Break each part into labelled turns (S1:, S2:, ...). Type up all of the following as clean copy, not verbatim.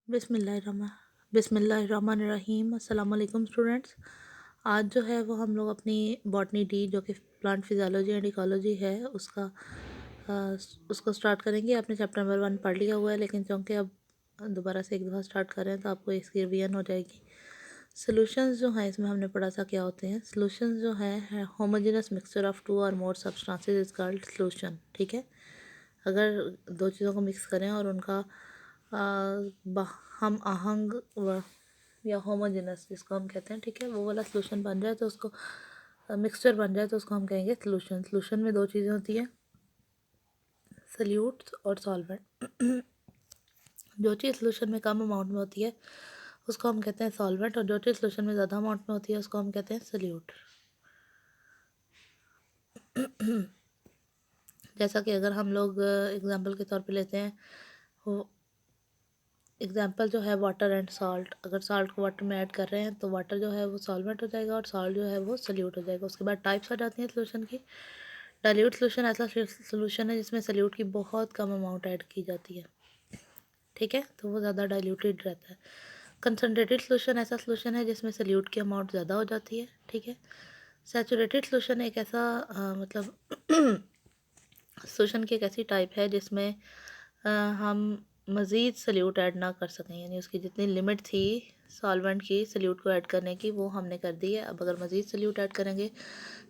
S1: बिस्मिल्लाहिर्रहमानिर्रहीम। अस्सलाम वालेकुम स्टूडेंट्स। आज जो है वो हम लोग अपनी बॉटनी डी जो कि प्लांट फिजियोलॉजी एंड इकोलॉजी है उसको स्टार्ट करेंगे। आपने चैप्टर नंबर 1 पढ़ लिया हुआ है, लेकिन चूँकि अब दोबारा से एक दफ़ा स्टार्ट कर रहे हैं तो आपको इसकी रिवीजन हो जाएगी। सोल्यूशंस जो हैं इसमें हमने पढ़ा था क्या होते हैं। सोल्यूशंस जो है होमोजेनस मिक्सचर ऑफ 2 और मोर सब्सटेंसेस इज कॉल्ड सोल्यूशन। ठीक है, अगर दो चीज़ों को मिक्स करें और उनका हम आहंग या होमोजेनस जिसको हम कहते हैं, ठीक है, वो वाला सोल्यूशन बन जाए तो उसको मिक्सचर बन जाए तो उसको हम कहेंगे सोल्यूशन। सोल्यूशन में दो चीज़ें होती हैं, सल्यूट और सॉल्वेंट। जो चीज़ सोल्यूशन में कम अमाउंट में होती है उसको हम कहते हैं सॉल्वेंट, और जो चीज़ सोल्यूशन में ज़्यादा अमाउंट में होती है उसको हम कहते हैं सल्यूट। जैसा कि अगर हम लोग एग्जांपल के तौर पे लेते हैं, वो एग्जांपल जो है वाटर एंड सॉल्ट। अगर सॉल्ट को वाटर में ऐड कर रहे हैं तो वाटर जो है वो सॉल्वेंट हो जाएगा और सॉल्ट जो है वो सल्यूट हो जाएगा। उसके बाद टाइप्स आ जाती हैं सोल्यूशन की। डाइल्यूट सोल्यूशन ऐसा सोल्यूशन है जिसमें सल्यूट की बहुत कम अमाउंट ऐड की जाती है, ठीक है, तो वो ज़्यादा डाइल्यूटेड रहता है। कंसनट्रेटेड सोल्यूशन ऐसा सोल्यूशन है जिसमें सल्यूट की अमाउंट ज़्यादा हो जाती है, ठीक है। सैचुरेटेड सोल्यूशन एक ऐसा मतलब सोल्यूशन की एक ऐसी टाइप है जिसमें हम मज़ीद सल्यूट ऐड ना कर सकें, यानी उसकी जितनी लिमिट थी सॉल्वेंट की सल्यूट को ऐड करने की वो हमने कर दी है। अब अगर मज़ीद सल्यूट ऐड करेंगे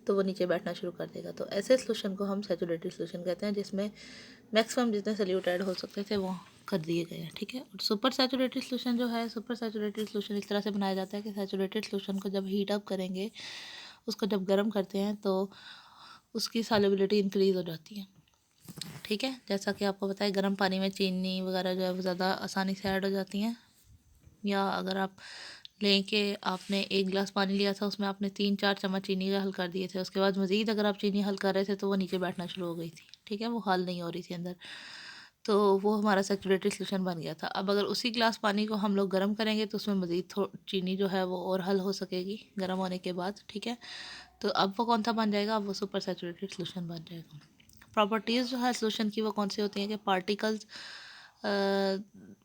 S1: तो वो नीचे बैठना शुरू कर देगा। तो ऐसे सोल्यूशन को हम सैचुरेटेड सोल्यूशन कहते हैं जिसमें मैक्सिमम जितने सल्यूट ऐड हो सकते थे वो कर दिए गए हैं, ठीक है। और सुपर सैचुरेटेड सोल्यूशन जो है, सुपर सैचुरेटेड सोल्यूशन इस तरह से बनाया जाता है कि सैचुरेटेड सोल्यूशन को जब हीट अप करेंगे, उसको जब गर्म करते हैं तो उसकी सॉल्युबिलिटी इंक्रीज़ हो जाती है, ठीक है। जैसा कि आपको पता है गर्म पानी में चीनी वगैरह जो है वो ज़्यादा आसानी से ऐड हो जाती हैं। या अगर आप लें कि आपने एक गिलास पानी लिया था, उसमें आपने 3-4 चम्मच चीनी का हल कर दिए थे, उसके बाद मज़ीद अगर आप चीनी हल कर रहे थे तो वो नीचे बैठना शुरू हो गई थी, ठीक है, वो हल नहीं हो रही थी अंदर, तो वो हमारा सैचुरेटेड सोल्यूशन बन गया था। अब अगर उसी गिलास पानी को हम लोग गर्म करेंगे तो उसमें मज़ीद चीनी जो है वो और हल हो सकेगी गर्म होने के बाद, ठीक है। तो अब वो कौन सा बन जाएगा, अब वो सुपर सैचुरेटेड सोल्यूशन बन जाएगा। प्रॉपर्टीज़ जो है सोल्यूशन की वो कौन सी होती हैं कि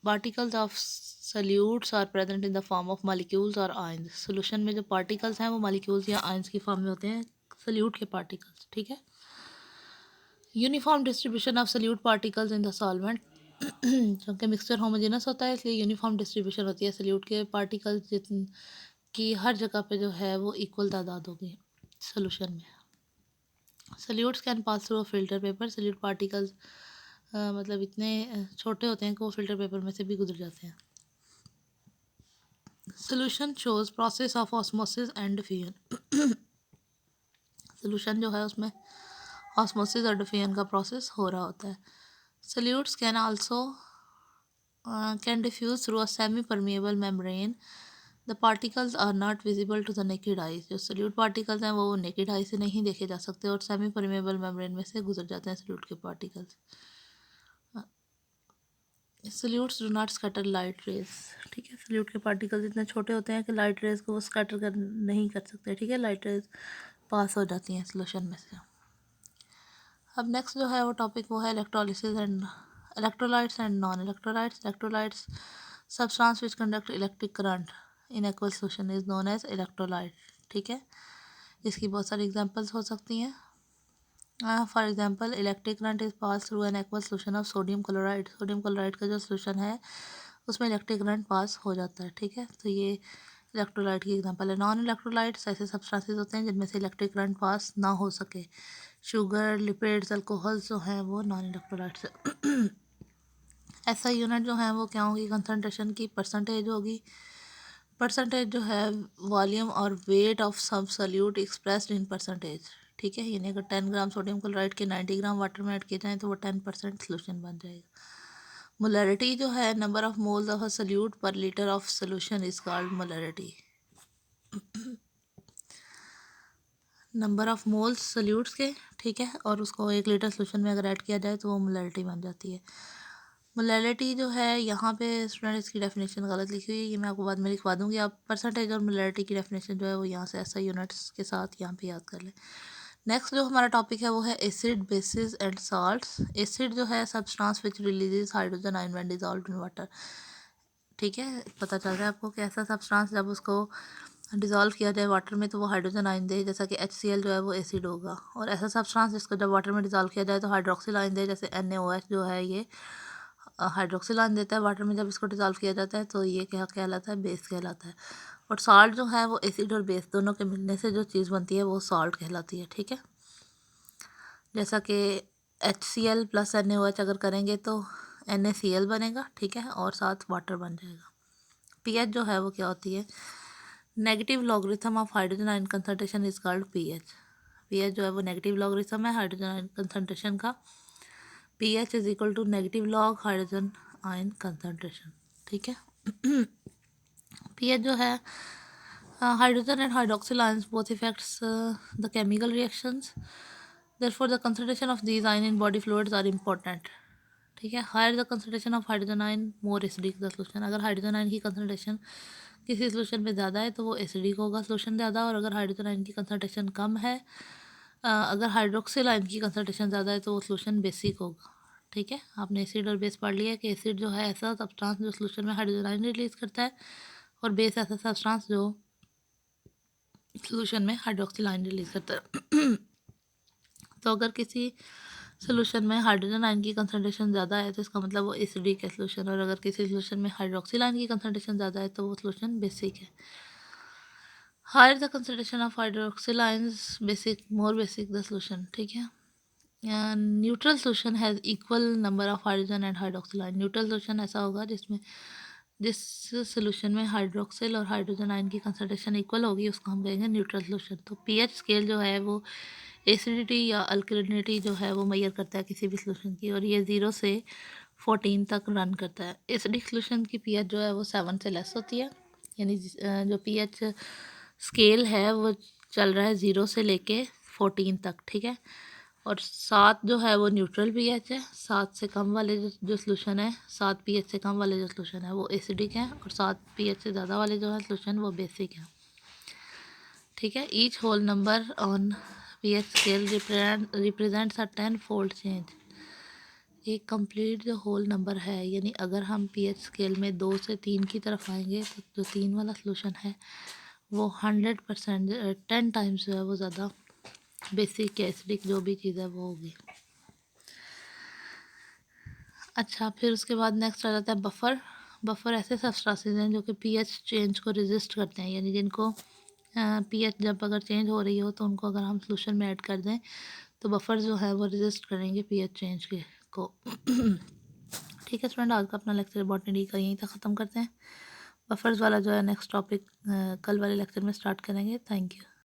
S1: particles of solutes are present in the form of molecules और आयंस। सोल्यूशन में जो पार्टिकल्स हैं वो मॉलिक्यूल्स या आयंस की फॉर्म में होते हैं, सल्यूट के पार्टिकल्स, ठीक है। Uniform distribution of solute particles in the solvent. क्योंकि मिक्सचर होमोजेनस होता है इसलिए यूनिफॉर्म डिस्ट्रीब्यूशन होती है सल्यूट के पार्टिकल्स जितन की हर जगह पे जो है वो इक्वल तादाद होगी सोल्यूशन में। Salutes can pass through filter paper. Salute particles मतलब इतने छोटे होते हैं कि वो फिल्टर पेपर में से भी गुजर जाते हैं। Solution shows process of osmosis and diffusion. Solution जो है उसमें ऑस्मोसिस और डिफ्यूजन का प्रोसेस हो रहा होता है। Solutes can also can diffuse through a semi permeable membrane. The particles are not visible to the naked eyes. जो सल्यूट पार्टिकल्स हैं वो नेकेड आई से नहीं देखे जा सकते और सेमी परमिएबल मेम्ब्रेन में से गुजर जाते हैं सल्यूट के particles. Salutes do not scatter light rays, ठीक है। सल्यूट के पार्टिकल्स इतने छोटे होते हैं कि लाइट रेज को वो स्कैटर कर नहीं कर सकते, ठीक है, लाइट रेज पास हो जाती हैं सोल्यूशन में से। अब नेक्स्ट जो है वो टॉपिक वो है electrolysis and electrolytes and non electrolytes. Electrolytes substance which conduct electric current in aqueous solution is known as electrolyte, ठीक है। इसकी बहुत सारी एग्जांपल्स हो सकती हैं। For example electric current is pass through an aqueous solution of sodium chloride. Sodium chloride का जो सोल्यूशन है उसमें इलेक्ट्रिक करंट पास हो जाता है, ठीक है। तो ये इलेक्ट्रोलाइट की एग्जांपल है। नॉन इलेक्ट्रोलाइट्स ऐसे सब्सटेंसेस होते हैं जिनमें से इलेक्ट्रिक करंट पास ना हो सके। शुगर, लिपिड्स, अल्कोहल्स जो हैं वो नॉन इलेक्ट्रोलाइट्स है। ऐसा यूनिट जो है वो क्या होगी, कंसनट्रेशन की परसेंटेज होगी। परसेंटेज जो है वॉल्यूम और वेट ऑफ सब सल्यूट एक्सप्रेस्ड इन परसेंटेज, ठीक है। यानी अगर 10 ग्राम सोडियम क्लोराइड के 90 ग्राम वाटर में ऐड किए जाएँ तो वो 10% सोल्यूशन बन जाएगा। मोलैरिटी जो है number of moles of a solute per litre of solution is called molarity. Number of moles solutes के, ठीक है, और उसको 1 लीटर सोल्यूशन में अगर ऐड किया जाए तो वो मोलैरिटी बन जाती है। मोलैरिटी जो है यहाँ पे स्टूडेंट इसकी डेफिनेशन गलत लिखी हुई है, ये मैं आपको बाद में लिखवा दूँगी। आप परसेंटेज और मोलैरिटी की डेफिनेशन जो है वो यहाँ से ऐसा यूनिट्स के साथ यहाँ पे याद कर लें। नेक्स्ट जो हमारा टॉपिक है वो है acid, basis and salts. Acid जो है substance which releases hydrogen ion when dissolved in water. ठीक है, पता चल रहा है आपको कि ऐसा सब्सटेंस जब उसको डिज़ोल्व किया जाए वाटर में तो वो हाइड्रोजन आयन दे, जैसा कि HCl जो है वो एसिड होगा। और ऐसा सब्सटेंस जिसको जब वाटर में डिज़ोल्व किया जाए तो हाइड्रोक्सिल आयन दे, जैसे NaOH जो है ये हाइड्रोक्सिल आयन देता है वाटर में। जब इसको डिज़ोल्व किया जाता है तो ये क्या कहलाता है, बेस कहलाता है। और साल्ट जो है वो एसिड और बेस दोनों के मिलने से जो चीज़ बनती है वो साल्ट कहलाती है। ठीक है, जैसा कि HCl प्लस NaOH अगर करेंगे तो NaCl बनेगा। ठीक है, और साथ वाटर बन जाएगा। पीएच जो है वो क्या होती है, negative logarithm of hydrogen ion concentration is called pH. PH जो है वो नेगेटिव लॉगरिथम है हाइड्रोजन आयन कंसंट्रेशन का। PH is equal to negative log hydrogen ion concentration. ठीक है, पीएच जो है hydrogen and hydroxyl ions both effects the chemical reactions, therefore the concentration of these ion in body fluids are important. ठीक है, higher the concentration of hydrogen ion more acidic the solution. अगर hydrogen ion की concentration किसी solution में ज़्यादा है तो वो एसिडिक होगा सोल्यूशन ज़्यादा, और अगर हाइड्रोजन आयन की कंसंट्रेशन कम है, अगर हाइड्रोक्सिल आयन की कंसंट्रेशन ज़्यादा है तो वो सोल्यूशन बेसिक होगा। ठीक है, आपने एसिड और बेस पढ़ लिया कि एसिड जो है ऐसा सब्सटेंस जो सोल्यूशन में हाइड्रोजन आयन रिलीज़ करता है, और बेस ऐसा सब्सटेंस जो सोल्यूशन में हाइड्रोक्सिल आयन रिलीज़ करता है। तो अगर किसी सोल्यूशन में हाइड्रोजन आयन की कंसंट्रेशन ज़्यादा है तो इसका मतलब वो एसिडिक है सोल्यूशन, और अगर किसी सोल्यूशन में हाइड्रोक्सिल आयन की कंसंट्रेशन ज़्यादा है तो वो सोल्यूशन बेसिक है। Higher the concentration of hydroxyl ions basic more basic the solution. ठीक है, neutral solution has equal number of hydrogen and hydroxyl ion. Neutral solution ऐसा होगा जिस सोल्यूशन में हाइड्रोक्सिल और हाइड्रोजन आयन की कंसंट्रेशन इक्वल होगी उसको हम कहेंगे न्यूट्रल सोल्यूशन। तो पीएच स्केल जो है वो एसिडिटी या अल्कलिनिटी जो है वो मेजर करता है किसी भी सोल्यूशन की, और ये 0 से 14 तक रन करता है। एसिडिक सोल्यूशन की पीएच जो है वो 7 से लेस होती है, यानी जो पीएच स्केल है वो चल रहा है 0 से लेके 14 तक। ठीक है, और 7 जो है वो न्यूट्रल पीएच है। 7 से कम वाले जो सोल्यूशन है, 7 पीएच से कम वाले जो सोल्यूशन है वो एसिडिक है, और 7 पीएच से ज़्यादा वाले जो है सोल्यूशन वो बेसिक है। ठीक है, each whole number on pH scale represents a 10-fold change. एक कंप्लीट जो होल नंबर है, यानी अगर हम पीएच स्केल में 2 से 3 की तरफ आएंगे तो जो 3 वाला सोल्यूशन है वो 100% 10 टाइम्स जो है वो ज़्यादा बेसिक या एसिडिक जो भी चीज़ है वो होगी। अच्छा, फिर उसके बाद नेक्स्ट आ जाता है बफ़र। बफ़र ऐसे सब्सटेंसेस हैं जो कि पीएच चेंज को रेजिस्ट करते हैं, यानी जिनको पीएच जब अगर चेंज हो रही हो तो उनको अगर हम सोल्यूशन में ऐड कर दें तो बफ़र जो है वो रेजिस्ट करेंगे पीएच चेंज के को। ठीक है स्टूडेंट, आज का अपना लेक्चर बॉटनी डी का यहीं तक ख़त्म करते हैं। बफ़र्स वाला जो है नेक्स्ट टॉपिक कल वाले लेक्चर में स्टार्ट करेंगे। Thank you.